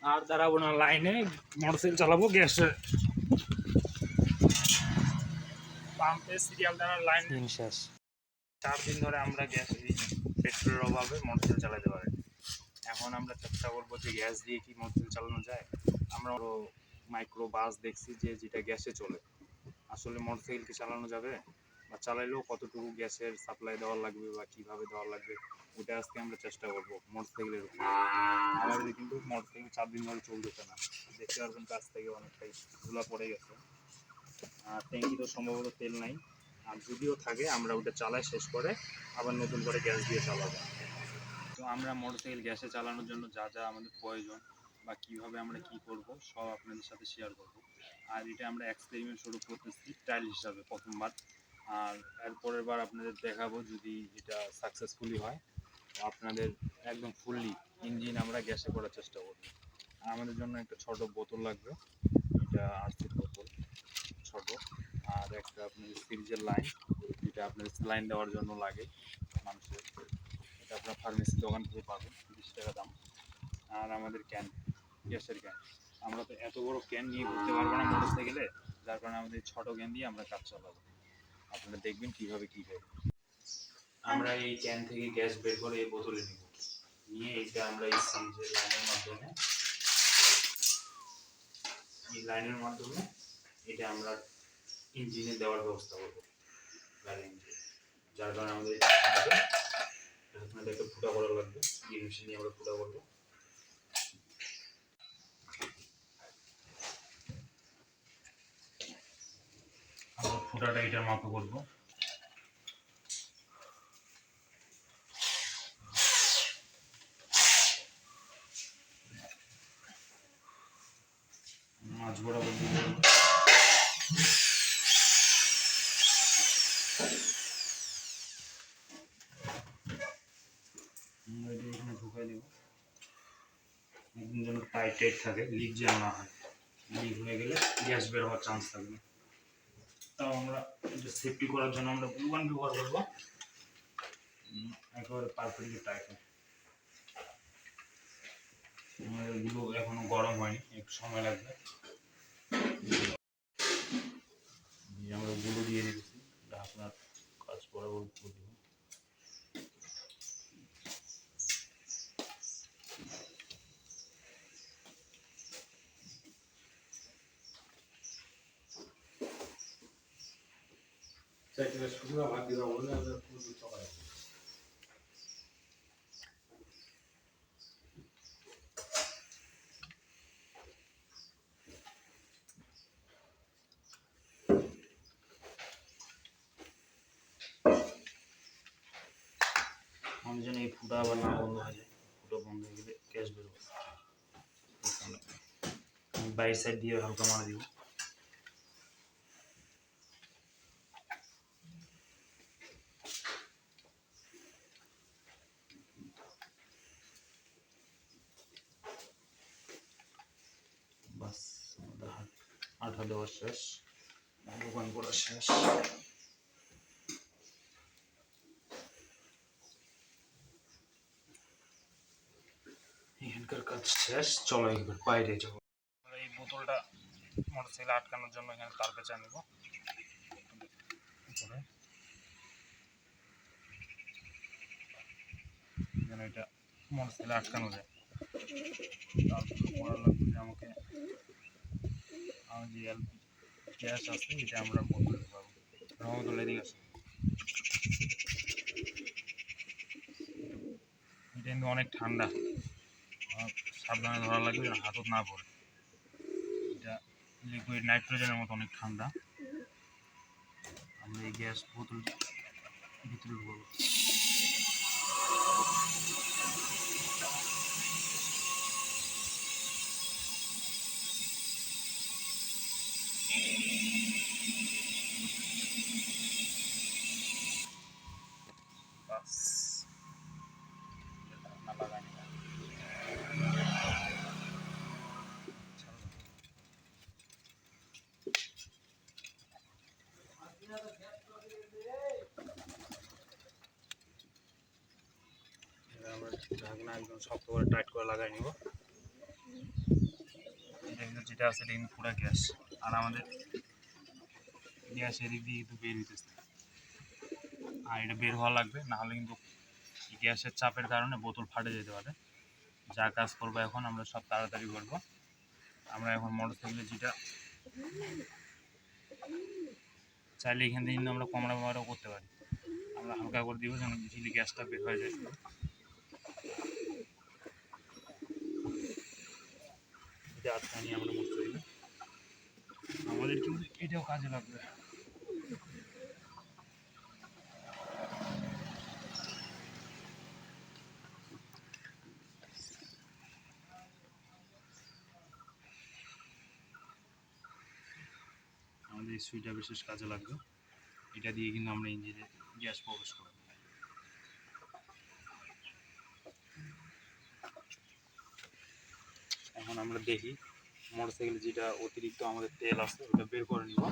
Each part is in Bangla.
আর দাঁড়াবো না লাইনে, মোটরসাইকেল চালাবো। গ্যাসে পাম্পে সিরিয়াল দ্বারা লাইন শেষ। 4 দিন ধরে আমরা গ্যাস পেট্রোলের অভাবে মোটরসাইকেল চালাতে পারি। এখন আমরা চেষ্টা করবো যে গ্যাস দিয়ে কি মোটরসাইকেল চালানো যায়। আমরা মাইক্রো বাস দেখছি যে যেটা গ্যাসে চলে। আসলে মোটরসাইকেল কি চালানো যাবে, বা চালাইলেও কতটুকু গ্যাসের সাপ্লাই দেওয়া লাগবে বা কীভাবে দেওয়া লাগবে, ওটা আজকে আমরা চেষ্টা করবো মোটরসাইকেলের উপর। আমাদের কিন্তু মোটরসাইকেল 4 দিন ধরে চলতেছে না, দেখতে পারবেন কাছ থেকে অনেকটাই ধুলা পড়ে গেছে। আর ট্যাঙ্কি তো সম্ভবত তেল নাই, আর যদিও থাকে আমরা ওটা চালাই, শেষ করে আবার নতুন করে গ্যাস দিয়ে চালাবো। তো আমরা মোটরসাইকেল গ্যাসে চালানোর জন্য যা যা আমাদের প্রয়োজন বা কীভাবে আমরা কি করব সব আপনাদের সাথে শেয়ার করব। আর এটা আমরা এক্সপেরিমেন্ট শুরু করতেছি ট্রায়াল হিসাবে প্রথমবার। আর এরপরের বার আপনাদের দেখাবো যদি এটা সাকসেসফুলি হয়, আপনাদের একদম ফুললি ইঞ্জিন আমরা গ্যাসে করার চেষ্টা করব। আমাদের জন্য একটা ছোট বোতল লাগবে, এটা আরসির বোতল ছোট। আর একটা আপনাদের সিরিজের লাইন, যেটা আপনাদের লাইন দেওয়ার জন্য লাগে মানুষের, এটা আপনার ফার্মেসির দোকান থেকে পাবেন, 30 টাকা দাম। আর আমাদের ক্যান, গ্যাসের ক্যান। আমরা তো এত বড় ক্যান নিয়ে ঘুরতে পারবো না মোটরসাইকেলে, যার কারণে আমাদের ছোট ক্যান দিয়ে আমরা কাজ চালাবো। আপনারা দেখবেন কীভাবে কী হয়। আমরা এই ক্যান থেকে গ্যাস বের করে এই বোতলে নিব, নিয়ে এইটা আমরা এই সিরিজের লাইনের মাধ্যমে এটা আমরা ইঞ্জিনে দেওয়ার ব্যবস্থা করবো, গাড়ির ইঞ্জিন। যার কারণে আমাদের একটা ফুটা করা লাগবে, এই মেশিন নিয়ে আমরা ফুটা করবো। আমরা ফুটাটা এটার মাপে করবো। মাছ বরাবর দিয়ে দেবো। আমরা এটা এখানে ঢুকাই দেবো, একদিন যেন টাইট টাইট থাকে, লিক যেন না হয়। লিক হয়ে গেলে গ্যাস বের হওয়ার চান্স থাকবে। তাও আমরা এটা সেফটি করার জন্য আমরা গ্লু গান ব্যবহার করবো, একেবারে পারফেক্টলি টাইট হয়। আমাদের গ্লু এখনো গরম হয়নি, একটু সময় লাগবে। আমরা গ্লু দিয়ে দিচ্ছি, আপনার কাজ বরাবর দিব। আমি যেন এই ফুটা আবার না বন্ধ হয়ে যায়, ফুটা বন্ধ হয়ে গেলে গ্যাস বেরোবে। আমি বাইর সাইড দিয়ে হালকা মারা দিব। বাস আমাদের আঠা দেওয়া শেষ, দোকান করা শেষ। এখানকার কাজ শেষ, চলো এবার বাইরে যাবো। এই বোতলটা মোটরসাইকেল আটকানোর জন্য এখানে তার পেঁচা নেব, যেন এটা মোটরসাইকেল আটকানো যায়। তারপরে করা লাগবে যে আমাকে আমার যে এলপি গ্যাস আছে এটা আমরা বোতলে পাবো। রহমতুল্লাহ দিকে আছে, এটা কিন্তু অনেক ঠান্ডা, সাবধানে ধরা লাগবে যেন হাতত না পড়ে। এটা লিকুইড নাইট্রোজেনের মতো অনেক ঠান্ডা। আমরা এই গ্যাস বোতল ভিতরে ঢুকবো। বাস ঢাকনা লাগাই নিলাম। আমরা ঢাকনা একদম শক্ত করে টাইট করে লাগাই নিব। এটা কিন্তু যেটা আছে এটা কিন্তু পুরো গ্যাস, আর আমাদের গ্যাস এদিক দিয়ে কিন্তু বের হইতেছে, আর এটা বের হওয়া লাগবে, না হলে কিন্তু গ্যাসের চাপের কারণে বোতল ফাটে যেতে পারে। যা কাজ করবো এখন আমরা সব তাড়াতাড়ি করবো। আমরা এখন মোটরসাইকেলে যেটা চাইলে এখান থেকে কিন্তু আমরা কমরা ব্যবহারও করতে পারি। আমরা হালকা করে দিব যেন ইজিলি গ্যাসটা বের হয়ে যায়। এটা আটকা নিয়ে আমরা মোটরসাইকেলে আমাদের কিন্তু এটাও কাজে লাগবে। আমাদের এই সুইচটা বিশেষ কাজে লাগবে, এটা দিয়ে কিন্তু আমরা ইঞ্জিনে গ্যাস প্রবেশ করব। এখন আমরা দেখি মোটরসাইকেলে যেটা অতিরিক্ত আমাদের তেল আছে ওটা বের করে নিব।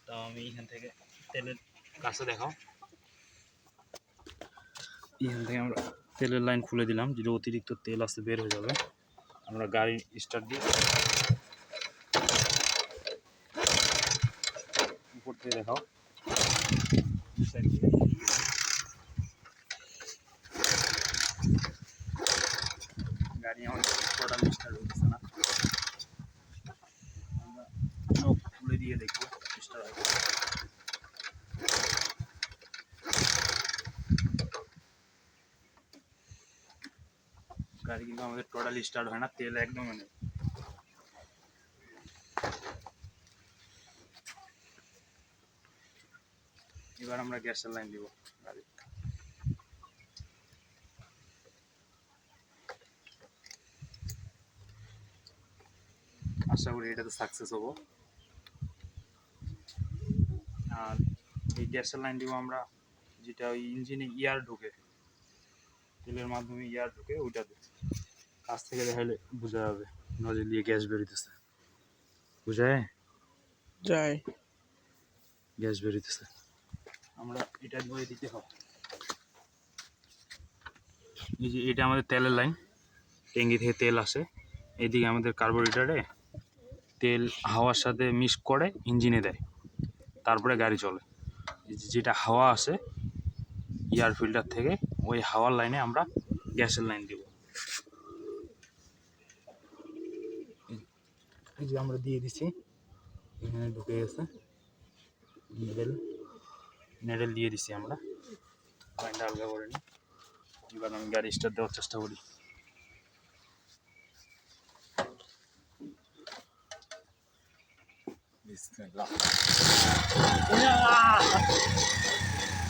তাও আমি এখান থেকে তেলের কাছে দেখাও, এখান থেকে আমরা তেলের লাইন খুলে দিলাম, যেটা অতিরিক্ত তেল আছে বের হয়ে যাবে। আমরা গাড়ি স্টার্ট দিয়ে উপর থেকে দেখাও, গাড়ি আমাদের টোটাল স্টার্ট হচ্ছে না। আমরা চোখ খুলে দিয়ে দেখবো স্টার্ট হবে। গাড়ি কিন্তু আমাদের টোটালি স্টার্ট হয় না, তেল একদম নেই। এবার আমরা গ্যাসের লাইন দিব গাড়ি। আশা করি এটাতে সাকসেস হবো। আর এই গ্যাসের লাইন দিব আমরা যেটা ওই ইঞ্জিনে ইয়ার ঢুকে, তেলের মাধ্যমে ইয়ার ঢুকে ওইটা দেব। কাছ থেকে দেখাইলে বোঝা যাবে নজর দিয়ে গ্যাস বেরোতেছে, বুঝায় যায় গ্যাস বেরোতেছে। আমরা এটা ধরে দিতে হবে। এই যে এটা আমাদের তেলের লাইন, ট্যাঙ্কি থেকে তেল আসে, এদিকে আমাদের কার্বোরেটরে তেল হাওয়ার সাথে মিক্স করে ইঞ্জিনে দেয়, তারপরে গাড়ি চলে। যেটা হাওয়া আসে এয়ার ফিল্টার থেকে, ওই হাওয়ার লাইনে আমরা গ্যাসের লাইন দেব। এই যে আমরা দিয়ে দিচ্ছি, এখানে ঢুকে গেছে নেডেল দিয়ে দিচ্ছি আমরা। লাইনটা আলগা করে নিই। এবার আমি গাড়ি স্টার্ট দেওয়ার চেষ্টা করি।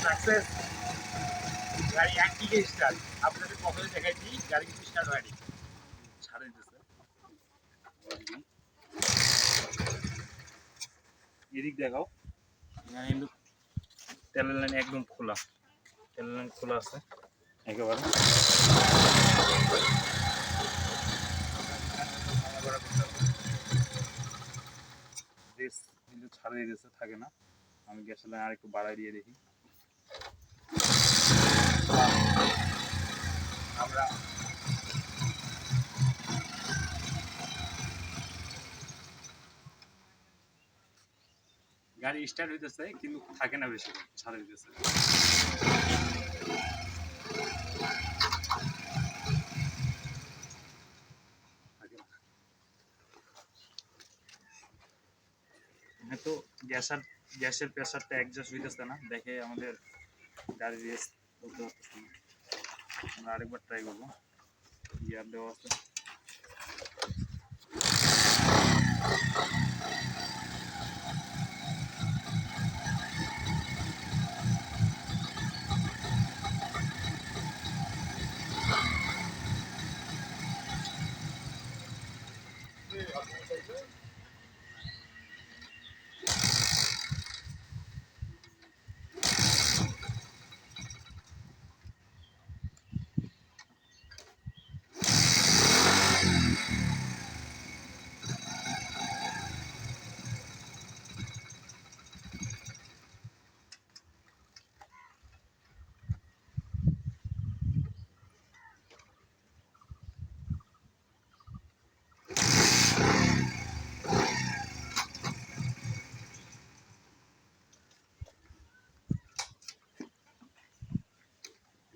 সাকসেস, গাড়ি একদিকে স্টার্ট। আপনাদের প্রথমে দেখাইছি গাড়ি কিন্তু স্টার্ট হয়নি, ছাড়ে দিতেছে। এদিক দেখাও, এখানে কিন্তু তেলের লাইন একদম খোলা, তেলের লাইন খোলা আছে একেবারে। কিন্তু ছাড়ে দিতেছে, থাকে না। আমি গ্যাসের লাইন আরেকটু বাড়াই দিয়ে দেখি। আমরা গাড়ি স্টার্ট হইতেছে কিন্তু থাকে না, বেশি ছাড়ে দিতেছে। হয়তো গ্যাসের প্রেসারটা অ্যাডজাস্ট হইতেছে না দেখে আমাদের গাড়ি রেস করতে পারতেছে না। আমরা আরেকবার ট্রাই করবো। গিয়ার দেওয়া আছে,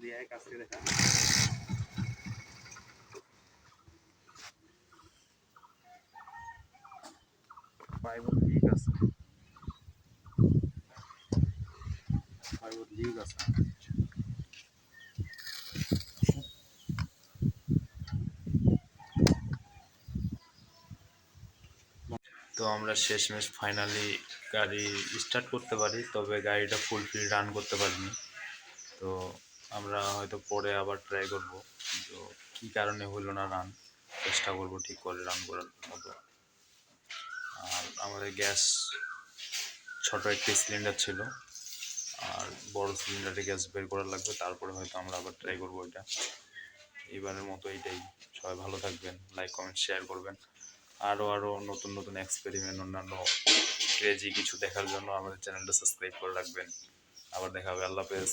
দিয়ে কাছ থেকে দেখা। পাইপ লিক আছে, পাইপ লিক আছে। তো আমরা শেষমেশ ফাইনালি গাড়ি স্টার্ট করতে পারি, তবে গাড়িটা ফুলফিল রান করতে পারিনি। তো আমরা হয়তো পরে আবার ট্রাই করব, তো কী কারণে হলো না রান, চেষ্টা করব ঠিক করে রান করার মতো। আর আমাদের গ্যাস ছোট একটি সিলিন্ডার ছিল, আর বড় সিলিন্ডারে গ্যাস বের করা লাগবে, তারপরে হয়তো আমরা আবার ট্রাই করবো এটা। এবারের মতো এইটাই। সবাই ভালো থাকবেন, লাইক কমেন্ট শেয়ার করবেন। আরও নতুন নতুন এক্সপেরিমেন্ট, অন্যান্য ক্রেজি কিছু দেখার জন্য আমাদের চ্যানেলটা সাবস্ক্রাইব করে রাখবেন। আবার দেখা হবে। আল্লাহ হাফেজ।